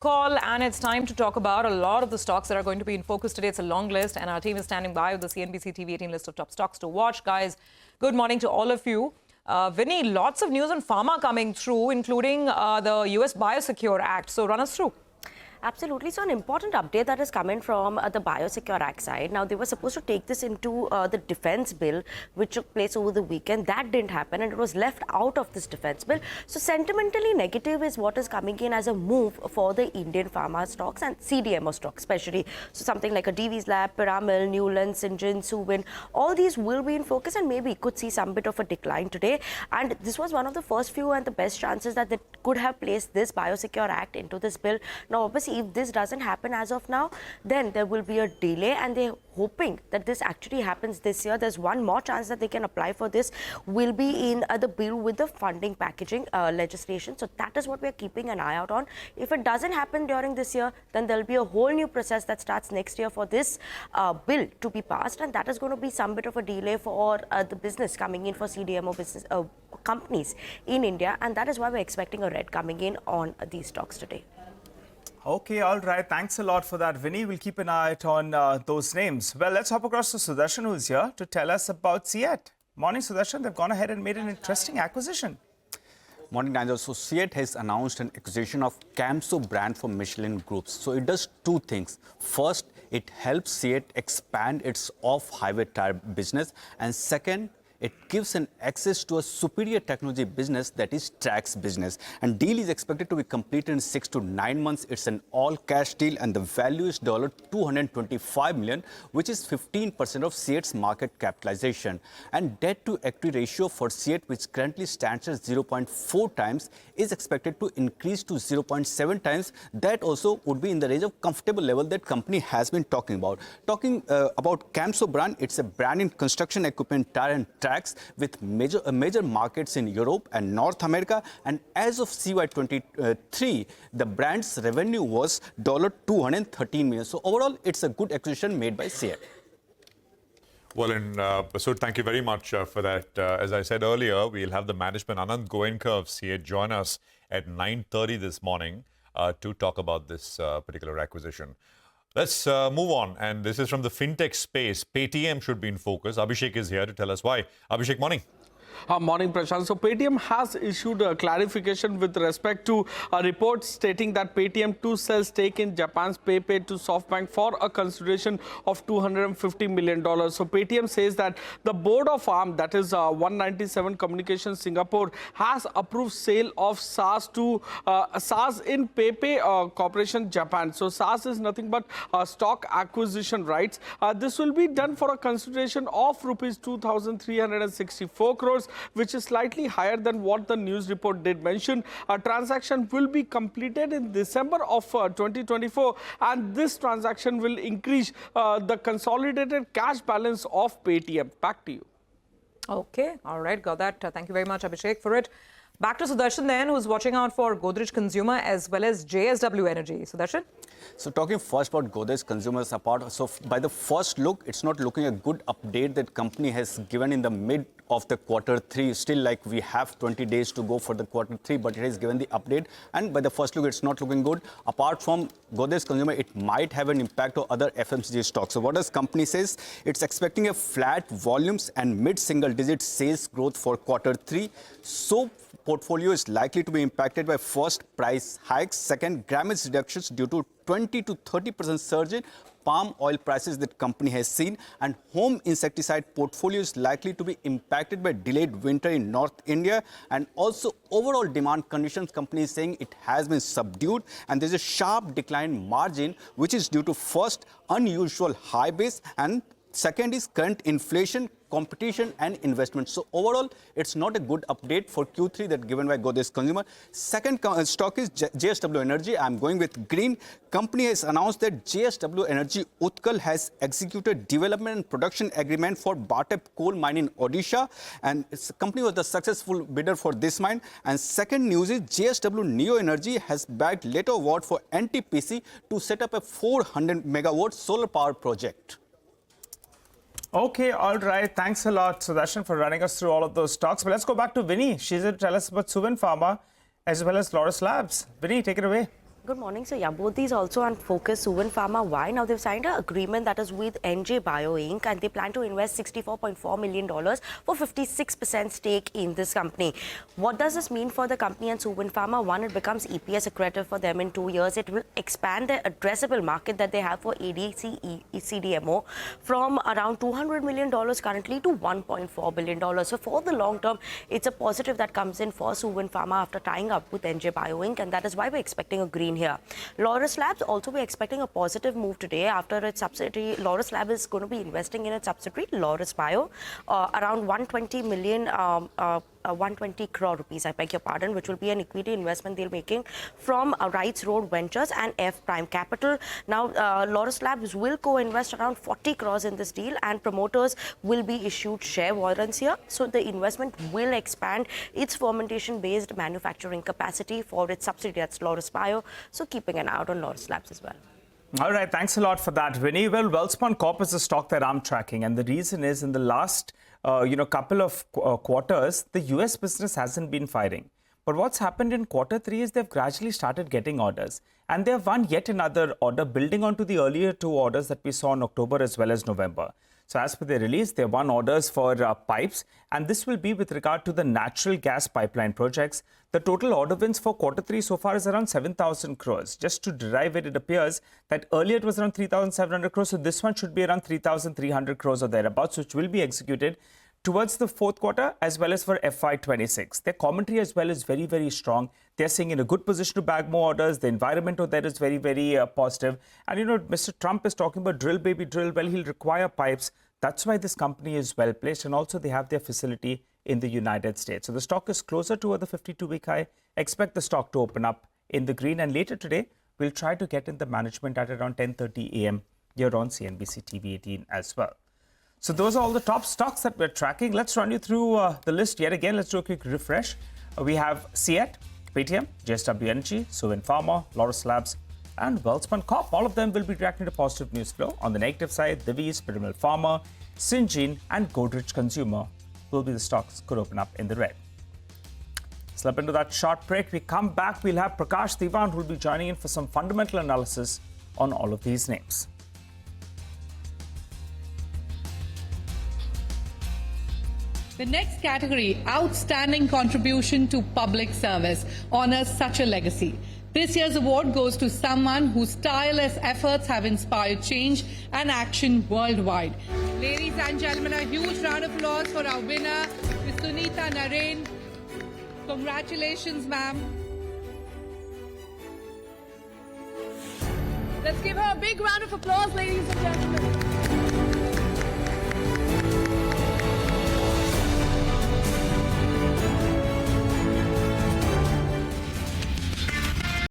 Call, and it's time to talk about a lot of the stocks that are going to be in focus today. It's a long list, and our team is standing by with the CNBC-TV18 list of top stocks to watch. Guys, good morning to all of you. Vinny, lots of news on pharma coming through, including the US Biosecure Act. So run us through. Absolutely. So an important update that is coming from the Biosecure Act side. Now, they were supposed to take this into the defense bill, which took place over the weekend. That didn't happen, and it was left out of this defense bill. So sentimentally negative is what is coming in as a move for the Indian pharma stocks and CDMO stocks, especially. So something like a Divi's Lab, Paytm, Newland, Syngene, Suven, all these will be in focus, and maybe could see some bit of a decline today. And this was one of the first few and the best chances that they could have placed this Biosecure Act into this bill. Now, obviously, if this doesn't happen as of now, then there will be a delay, and they're hoping that this actually happens this year. There's one more chance that they can apply for this, will be in the bill with the funding packaging legislation. So that is what we're keeping an eye out on. If it doesn't happen during this year, then there'll be a whole new process that starts next year for this bill to be passed, and that is going to be some bit of a delay for the business coming in for CDMO business companies in India, and that is why we're expecting a red coming in on these stocks today. Okay, all right. Thanks a lot for that, Vinny. We'll keep an eye out on those names. Well, let's hop across to Sudarshan, who's here to tell us about Ceat. Morning, Sudarshan. They've gone ahead and made an interesting acquisition. Morning, Daniel. So Ceat has announced an acquisition of Camso brand from Michelin Groups. So it does two things. First, it helps Ceat expand its off-highway tire business. And second, it gives an access to a superior technology business, that is Track's business. And deal is expected to be completed in 6 to 9 months. It's an all-cash deal, and the value is $225 million, which is 15% of Ceat's market capitalization. And debt-to-equity ratio for Ceat, which currently stands at 0.4 times, is expected to increase to 0.7 times. That also would be in the range of comfortable level that company has been talking about. Talking about Camso brand, it's a brand in construction equipment, tire and with major markets in Europe and North America. And as of CY23, the brand's revenue was $213 million. So overall, it's a good acquisition made by Ceat. Well, so thank you very much for that. As I said earlier, we'll have the management, Anand Goenka of Ceat, join us at 9:30 this morning to talk about this particular acquisition. Let's move on, and this is from the fintech space. Paytm should be in focus. Abhishek is here to tell us why. Abhishek, morning. Morning, Prashant. So Paytm has issued a clarification with respect to a report stating that Paytm to sell stake in Japan's PayPay to SoftBank for a consideration of $250 million. So Paytm says that the board of ARM, that is 197 Communications Singapore, has approved sale of SaaS to SaaS in PayPay Corporation Japan. So SaaS is nothing but stock acquisition rights. This will be done for a consideration of rupees 2,364 crores. Which is slightly higher than what the news report did mention. A transaction will be completed in December of 2024, and this transaction will increase the consolidated cash balance of Paytm. Back to you. Okay, all right, got that. Thank you very much, Abhishek, for it. Back to Sudarshan then, who's watching out for Godrej Consumer as well as JSW Energy. Sudarshan? So talking first about Godrej Consumers apart, so by the first look, it's not looking a good update that company has given in the mid of the Q3. Still, like, we have 20 days to go for the Q3, but it has given the update. And by the first look, it's not looking good. Apart from Godrej Consumer, it might have an impact on other FMCG stocks. So what does company says? It's expecting a flat volumes and mid-single-digit sales growth for Q3. So portfolio is likely to be impacted by first, price hikes, second, grammage reductions due to 20 to 30% surge in palm oil prices that company has seen, and home insecticide portfolio is likely to be impacted by delayed winter in North India, and also overall demand conditions. Company is saying it has been subdued, and there's a sharp decline in margin, which is due to first, unusual high base, and second is current inflation, competition and investment. So overall, it's not a good update for Q3 that given by Godrej Consumer. Second stock is JSW Energy. I'm going with green. Company has announced that JSW Energy Utkal has executed development and production agreement for Batep coal mine in Odisha, and its company was the successful bidder for this mine. And second news is JSW Neo Energy has bagged letter award for NTPC to set up a 400 megawatt solar power project. Okay, all right. Thanks a lot, Sudarshan, for running us through all of those stocks. But let's go back to Vinny. She's here to tell us about Suven Pharma as well as Laurus Labs. Vinny, take it away. Good morning. So, yeah, both these also on focus. Suven Pharma, why? Now, they've signed an agreement that is with NJ Bio Inc. and they plan to invest $64.4 million for 56% stake in this company. What does this mean for the company and Suven Pharma? One, it becomes EPS accretive for them in 2 years. It will expand the addressable market that they have for ADC CDMO from around $200 million currently to $1.4 billion. So, for the long term, it's a positive that comes in for Suven Pharma after tying up with NJ Bio Inc. And that is why we're expecting a green here. Laurus Labs also we're expecting a positive move today after its subsidiary. Laurus Lab is going to be investing in its subsidiary Laurus Bio around 120 crore rupees, I beg your pardon, which will be an equity investment they're making from Rights Road Ventures and F Prime Capital. Now, Laurus Labs will co-invest around 40 crores in this deal and promoters will be issued share warrants here. So, the investment will expand its fermentation-based manufacturing capacity for its subsidiary, that's Laurus Bio. So, keeping an eye out on Laurus Labs as well. All right, thanks a lot for that, Vinny. Well, Welspun Corp is a stock that I'm tracking, and the reason is in the last couple of quarters, the US business hasn't been firing. But what's happened in Q3 is they've gradually started getting orders. And they've won yet another order, building onto the earlier two orders that we saw in October as well as November. So as per their release, they won orders for pipes, and this will be with regard to the natural gas pipeline projects. The total order wins for Q3 so far is around 7,000 crores. Just to derive it, it appears that earlier it was around 3,700 crores. So this one should be around 3,300 crores or thereabouts, which will be executed towards the fourth quarter as well as for FY26. Their commentary as well is very, very strong. They're saying in a good position to bag more orders. The environment over there is very, very positive. And, Mr. Trump is talking about drill, baby, drill. Well, he'll require pipes. That's why this company is well placed. And also they have their facility in the United States. So the stock is closer to the 52-week high. Expect the stock to open up in the green. And later today, we'll try to get in the management at around 10:30 a.m. here on CNBC-TV18 as well. So those are all the top stocks that we're tracking. Let's run you through the list yet again. Let's do a quick refresh. We have Ceat, Paytm, JSW Energy, Suven Pharma, Laurus Labs, and Welspun Corp. All of them will be reacting to positive news flow. On the negative side, Divi, Paytm Pharma, Syngene, and Godrej Consumer will be the stocks could open up in the red. Slip into that short break. We come back. We'll have Prakash Diwan who will be joining in for some fundamental analysis on all of these names. The next category, outstanding contribution to public service, honors such a legacy. This year's award goes to someone whose tireless efforts have inspired change and action worldwide. Ladies and gentlemen, a huge round of applause for our winner, Ms. Sunita Narain. Congratulations, ma'am. Let's give her a big round of applause, ladies